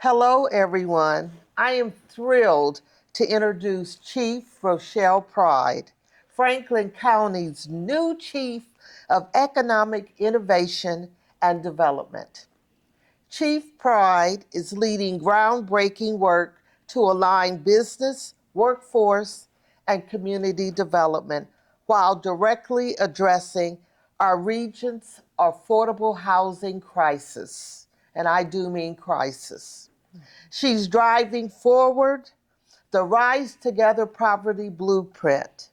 Hello, everyone. I am thrilled to introduce Chief Ruchelle Pride, Franklin County's new Chief of Economic Innovation and Development. Chief Pride is leading groundbreaking work to align business, workforce, and community development while directly addressing our region's affordable housing crisis. And I do mean crisis. She's driving forward the Rise Together Poverty Blueprint,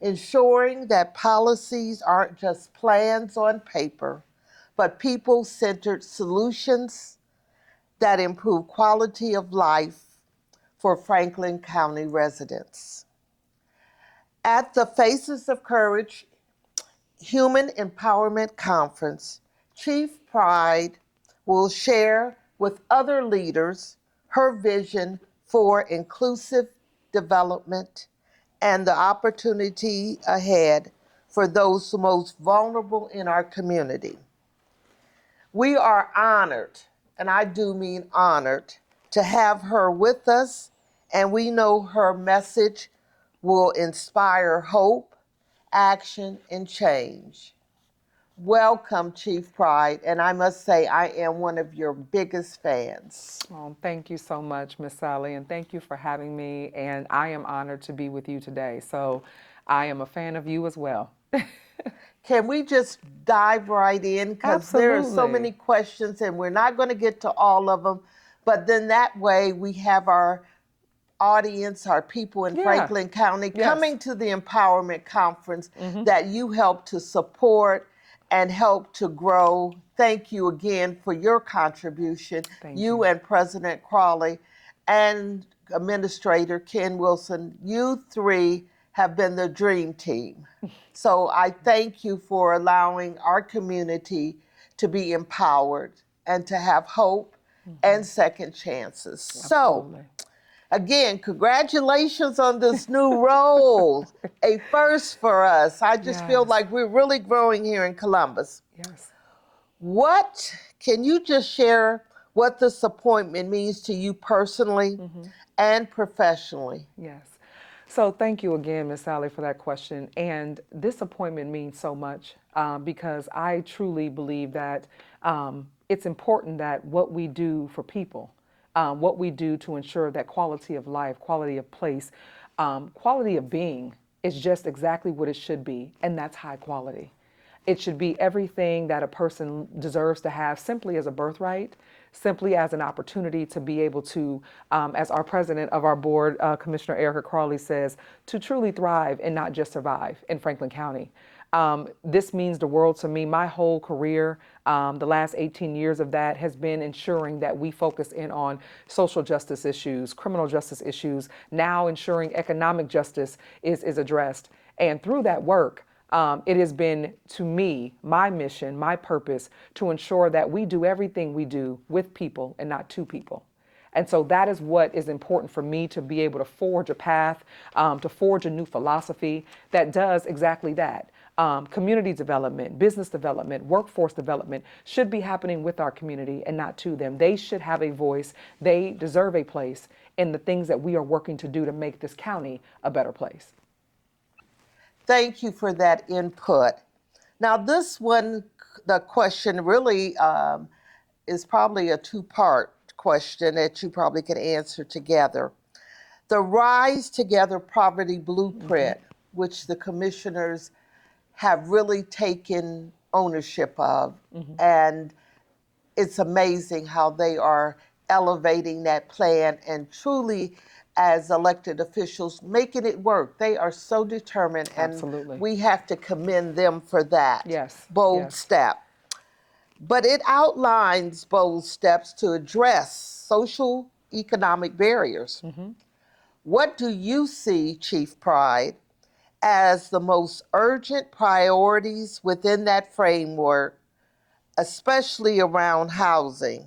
ensuring that policies aren't just plans on paper, but people centered solutions that improve quality of life for Franklin County residents. At the Faces of Courage Human Empowerment Conference, Chief Pride will share with other leaders her vision for inclusive development and the opportunity ahead for those most vulnerable in our community. We are honored, and I do mean honored, to have her with us, and we know her message will inspire hope, action, and change. Welcome, Chief Pride, and I must say I am one of your biggest fans. Oh, thank you so much, Miss Sallie, and thank you for having me. And I am honored to be with you today. So I am a fan of you as well. Can we just dive right in? Because there are so many Absolutely. questions, and we're not going to get to all of them. But then that way we have our audience, our people in Yeah. Franklin County Yes. coming to the empowerment conference that you help to support and help to grow. Thank you again for your contribution. Thank You you. and President Crawley and Administrator Ken Wilson, you three have been the dream team. So I thank you for allowing our community to be empowered and to have hope and second chances. So, Absolutely. again, congratulations on this new role, a first for us. I just feel Yes. like we're really growing here in Columbus. Yes. What can you just share what this appointment means to you personally and professionally? Yes. So thank you again, Miss Sallie, for that question. And this appointment means so much because I truly believe that it's important that what we do for people, what we do to ensure that quality of life, quality of place, quality of being is just exactly what it should be, and that's high quality. It should be everything that a person deserves to have simply as a birthright, simply as an opportunity to be able to, as our president of our board, Commissioner Erica Crawley says, to truly thrive and not just survive in Franklin County. This means the world to me. My whole career, the last 18 years of that has been ensuring that we focus in on social justice issues, criminal justice issues, now ensuring economic justice is addressed. And through that work, it has been, to me, my mission, my purpose, to ensure that we do everything we do with people and not to people. And so that is what is important for me to be able to forge a path, to forge a new philosophy that does exactly that. Community development, business development, workforce development should be happening with our community and not to them. They should have a voice. They deserve a place in the things that we are working to do to make this county a better place. Thank you for that input. Now, this one, the question really is probably a two-part question that you probably could answer together. The Rise Together Poverty Blueprint, which the commissioners have really taken ownership of, and it's amazing how they are elevating that plan and truly, as elected officials, making it work. They are so determined, and Absolutely. we have to commend them for that Yes. bold Yes. step. But it outlines bold steps to address social economic barriers. What do you see, Chief Pride, as the most urgent priorities within that framework, especially around housing?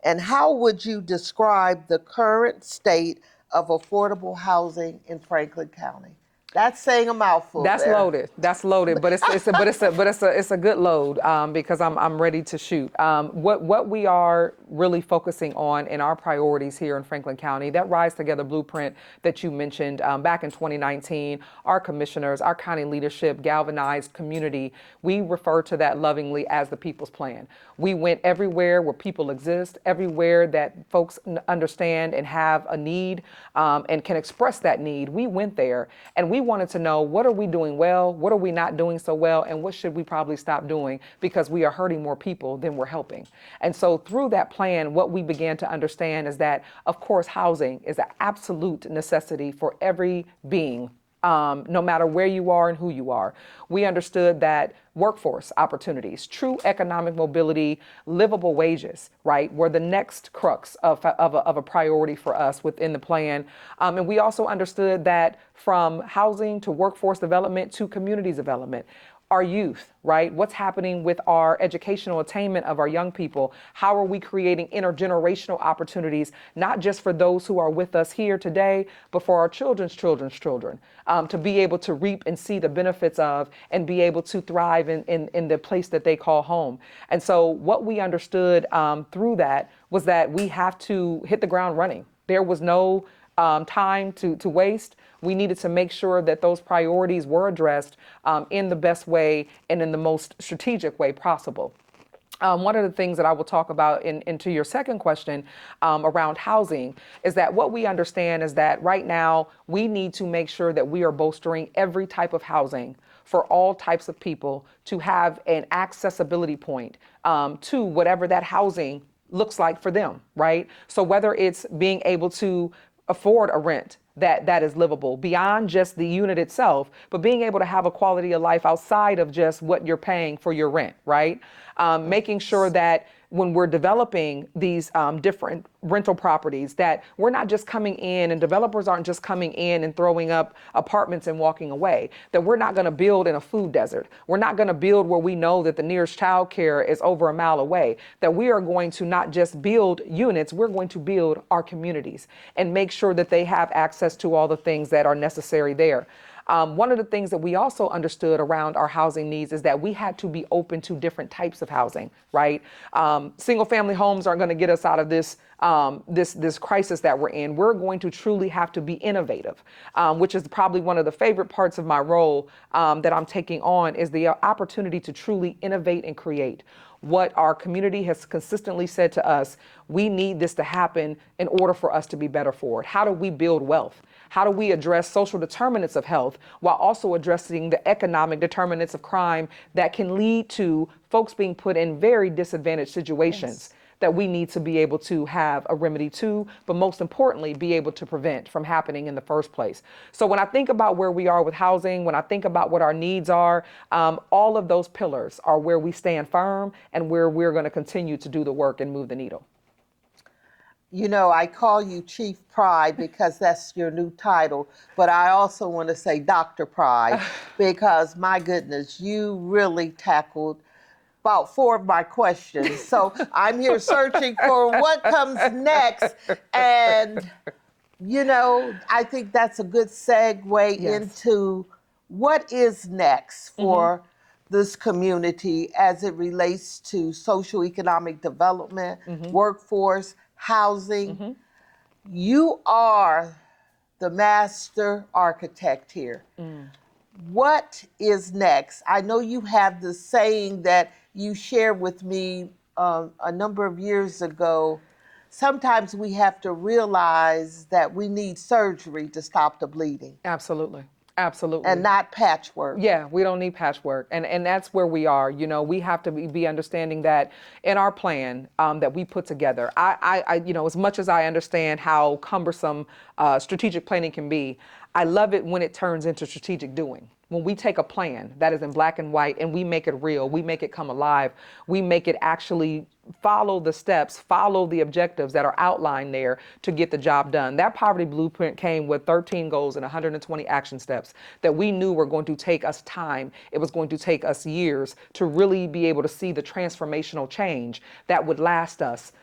And how would you describe the current state of affordable housing in Franklin County? That's saying a mouthful That's there. loaded. That's loaded, but it's a good load because I'm ready to shoot. What we are really focusing on in our priorities here in Franklin County, that Rise Together blueprint that you mentioned back in 2019, our commissioners, our county leadership, galvanized community, we refer to that lovingly as the People's Plan. We went everywhere where people exist, everywhere that folks understand and have a need and can express that need. We went there and we wanted to know, what are we doing well, what are we not doing so well, and what should we probably stop doing because we are hurting more people than we're helping. And so through that plan, what we began to understand is that, of course, housing is an absolute necessity for every being, no matter where you are and who you are. We understood that workforce opportunities, true economic mobility, livable wages, right, were the next crux of a priority for us within the plan. And we also understood that from housing to workforce development to communities development, our youth, right? What's happening with our educational attainment of our young people? How are we creating intergenerational opportunities, not just for those who are with us here today, but for our children's children's children, to be able to reap and see the benefits of and be able to thrive in the place that they call home. And so what we understood through that was that we have to hit the ground running. There was no time to waste. We needed to make sure that those priorities were addressed in the best way and in the most strategic way possible. One of the things that I will talk about into your second question around housing is that what we understand is that right now we need to make sure that we are bolstering every type of housing for all types of people to have an accessibility point to whatever that housing looks like for them, right? So whether it's being able to afford a rent that is livable beyond just the unit itself, but being able to have a quality of life outside of just what you're paying for your rent, right? Making sure that when we're developing these different rental properties, that we're not just coming in and developers aren't just coming in and throwing up apartments and walking away, that we're not going to build in a food desert. We're not going to build where we know that the nearest child care is over a mile away, that we are going to not just build units, we're going to build our communities and make sure that they have access to all the things that are necessary there. One of the things that we also understood around our housing needs is that we had to be open to different types of housing, right? Single family homes aren't going to get us out of this this crisis that we're in. We're going to truly have to be innovative, which is probably one of the favorite parts of my role that I'm taking on, is the opportunity to truly innovate and create. What our community has consistently said to us, we need this to happen in order for us to be better for it. How do we build wealth? How do we address social determinants of health while also addressing the economic determinants of crime that can lead to folks being put in very disadvantaged situations? Yes. That we need to be able to have a remedy to, but most importantly, be able to prevent from happening in the first place. So when I think about where we are with housing, when I think about what our needs are, all of those pillars are where we stand firm and where we're going to continue to do the work and move the needle. You know, I call you Chief Pride because that's your new title, but I also want to say Dr. Pride because, my goodness, you really tackled about 4 of my questions. So I'm here searching for what comes next. And, you know, I think that's a good segue into what is next for this community as it relates to social economic development, workforce, housing. You are the master architect here. What is next? I know you have the saying that you shared with me a number of years ago. Sometimes we have to realize that we need surgery to stop the bleeding. Absolutely. Absolutely. And not patchwork. Yeah, we don't need patchwork. And that's where we are. You know, we have to be understanding that in our plan that we put together, I you know, as much as I understand how cumbersome strategic planning can be, I love it when it turns into strategic doing. When we take a plan that is in black and white and we make it real, we make it come alive, we make it actually follow the steps, follow the objectives that are outlined there to get the job done. That poverty blueprint came with 13 goals and 120 action steps that we knew were going to take us time. It was going to take us years to really be able to see the transformational change that would last us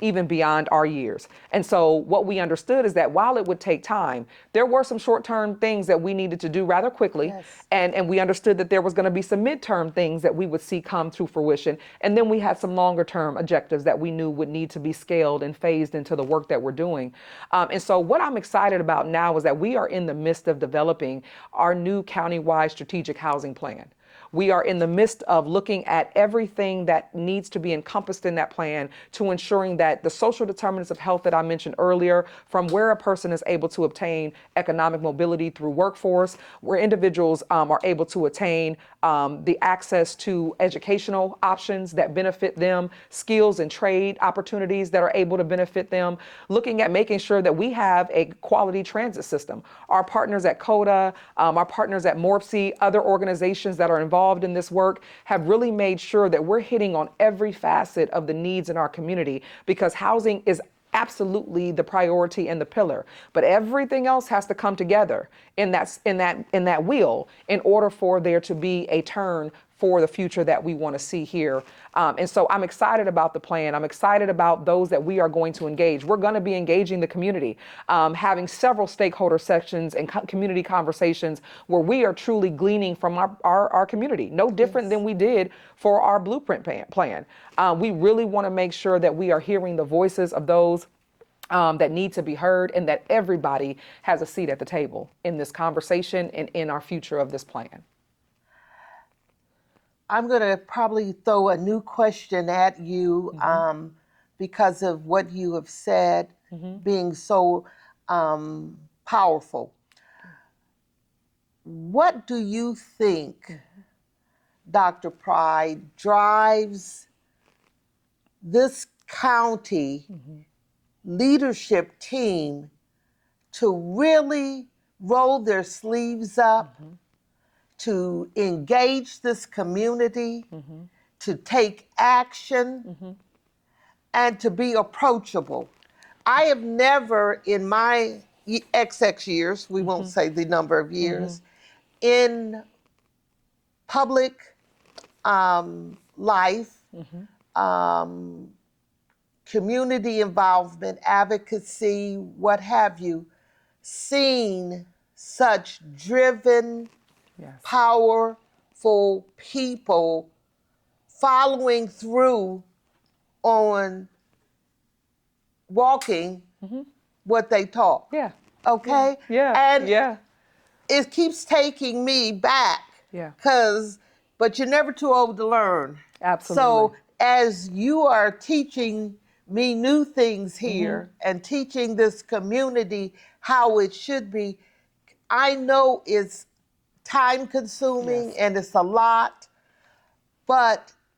even beyond our years. And so what we understood is that while it would take time, there were some short-term things that we needed to do rather quickly. Yes. And we understood that there was going to be some midterm things that we would see come to fruition. And then we had some longer term objectives that we knew would need to be scaled and phased into the work that we're doing. And so what I'm excited about now is that we are in the midst of developing our new countywide strategic housing plan. We are in the midst of looking at everything that needs to be encompassed in that plan to ensuring that the social determinants of health that I mentioned earlier, from where a person is able to obtain economic mobility through workforce, where individuals are able to attain the access to educational options that benefit them, skills and trade opportunities that are able to benefit them, looking at making sure that we have a quality transit system. Our partners at CODA, our partners at MORPC, other organizations that are involved in this work have really made sure that we're hitting on every facet of the needs in our community, because housing is absolutely the priority and the pillar, but everything else has to come together in that wheel in order for there to be a turn for the future that we want to see here. And so I'm excited about the plan. I'm excited about those that we are going to engage. We're going to be engaging the community, having several stakeholder sections and community conversations where we are truly gleaning from our community, no different than we did for our blueprint plan. We really want to make sure that we are hearing the voices of those that need to be heard, and that everybody has a seat at the table in this conversation and in our future of this plan. I'm going to probably throw a new question at you because of what you have said being so powerful. What do you think, Dr. Pride, drives this county leadership team to really roll their sleeves up, to engage this community, to take action, and to be approachable? I have never, in my XX years, we won't say the number of years, in public life, community involvement, advocacy, what have you, seen such driven, powerful people following through on walking what they taught. Yeah. Okay? Yeah. And it keeps taking me back. Yeah. But you're never too old to learn. Absolutely. So as you are teaching me new things here and teaching this community how it should be, I know it's time consuming and it's a lot,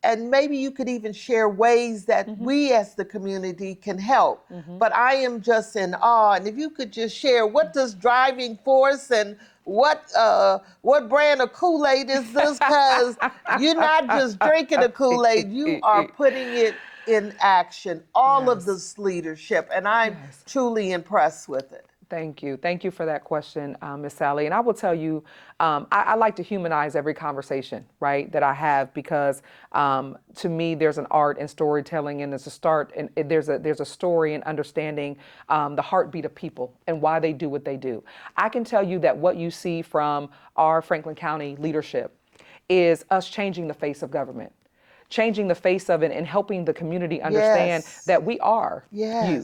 and maybe you could even share ways that we as the community can help. But I am just in awe. And if you could just share, what does driving force and what brand of Kool-Aid is this? Because you're not just drinking a Kool-Aid, you are putting it in action, all of this leadership. And I'm truly impressed with it. Thank you. Thank you for that question, Ms. Sallie. And I will tell you, I like to humanize every conversation, right, that I have, because to me, there's an art in storytelling, and there's a story in understanding the heartbeat of people and why they do what they do. I can tell you that what you see from our Franklin County leadership is us changing the face of government, changing the face of it, and helping the community understand that we are you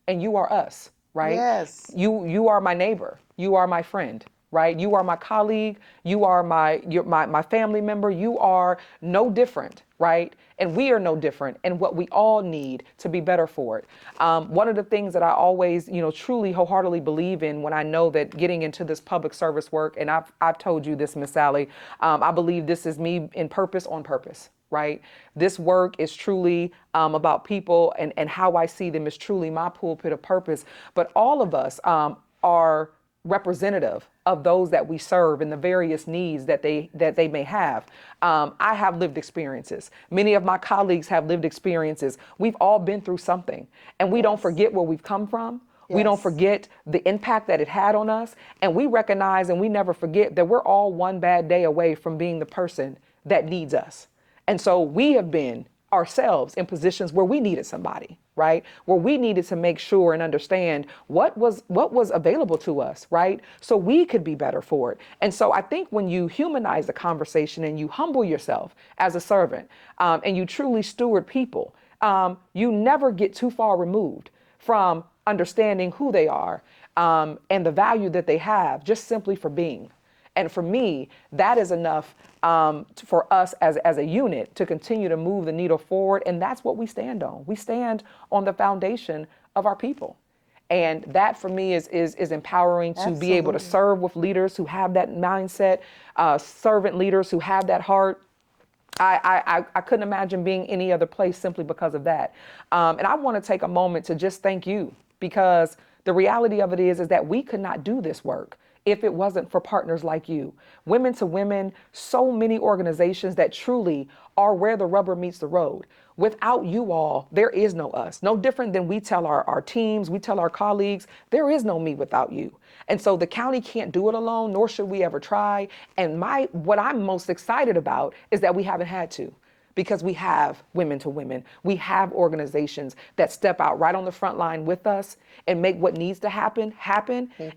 and you are us. Right? Yes. You are my neighbor. You are my friend. Right? You are my colleague. You are my family member. You are no different. Right? And we are no different. And what we all need to be better for it. One of the things that I always, truly wholeheartedly believe in when I know that getting into this public service work, and I've told you this, Miss Sallie, I believe this is me in purpose on purpose. Right? This work is truly about people, and how I see them is truly my pulpit of purpose. But all of us are representative of those that we serve and the various needs that they may have. I have lived experiences. Many of my colleagues have lived experiences. We've all been through something, and we don't forget where we've come from. We don't forget the impact that it had on us, and we recognize and we never forget that we're all one bad day away from being the person that needs us. And so we have been ourselves in positions where we needed somebody, right? Where we needed to make sure and understand what was available to us, right? So we could be better for it. And so I think when you humanize the conversation and you humble yourself as a servant, and you truly steward people, you never get too far removed from understanding who they are, and the value that they have just simply for being. And for me, that is enough, for us as a unit to continue to move the needle forward. And that's what we stand on. We stand on the foundation of our people. And that for me is empowering to be able to Absolutely. serve with leaders who have that mindset, servant leaders who have that heart. I couldn't imagine being any other place simply because of that. And I want to take a moment to just thank you, because the reality of it is that we could not do this work if it wasn't for partners like you. Women to Women, so many organizations that truly are where the rubber meets the road. Without you all, there is no us. No different than we tell our teams, we tell our colleagues, there is no me without you. And so the county can't do it alone, nor should we ever try. And what I'm most excited about is that we haven't had to, because we have Women to Women. We have organizations that step out right on the front line with us and make what needs to happen.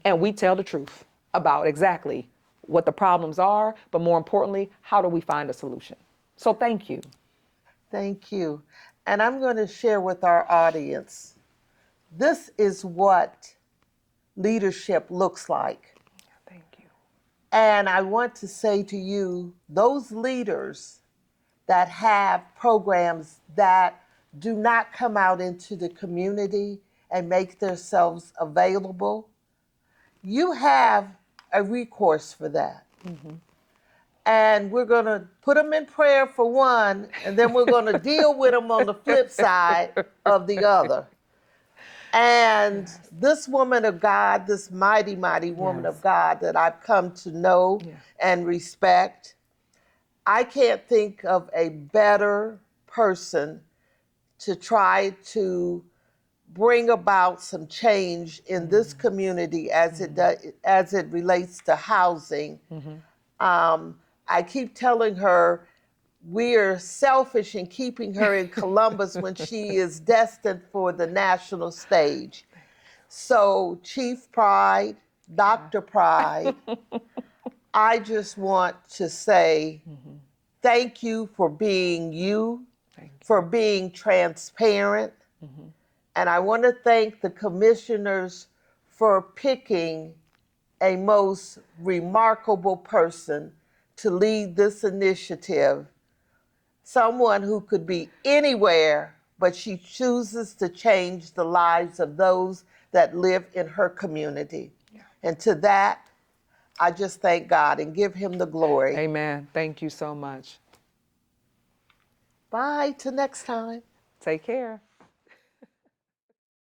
And we tell the truth about exactly what the problems are, but more importantly, how do we find a solution? So thank you. Thank you. And I'm going to share with our audience, this is what leadership looks like. Thank you. And I want to say to you, those leaders that have programs that do not come out into the community and make themselves available, you have a recourse for that. Mm-hmm. And we're going to put them in prayer for one, and then we're going to deal with them on the flip side of the other. And Yes. this woman of God, this mighty, mighty woman Yes. of God that I've come to know Yeah. and respect, I can't think of a better person to try to bring about some change in this community as it relates to housing. I keep telling her we're selfish in keeping her in Columbus when she is destined for the national stage. So, Chief Pride, Dr. Pride, I just want to say thank you for being you, Thank you. for being transparent. And I want to thank the commissioners for picking a most remarkable person to lead this initiative. Someone who could be anywhere, but she chooses to change the lives of those that live in her community. Yeah. And to that, I just thank God and give him the glory. Amen. Thank you so much. Bye, till next time. Take care.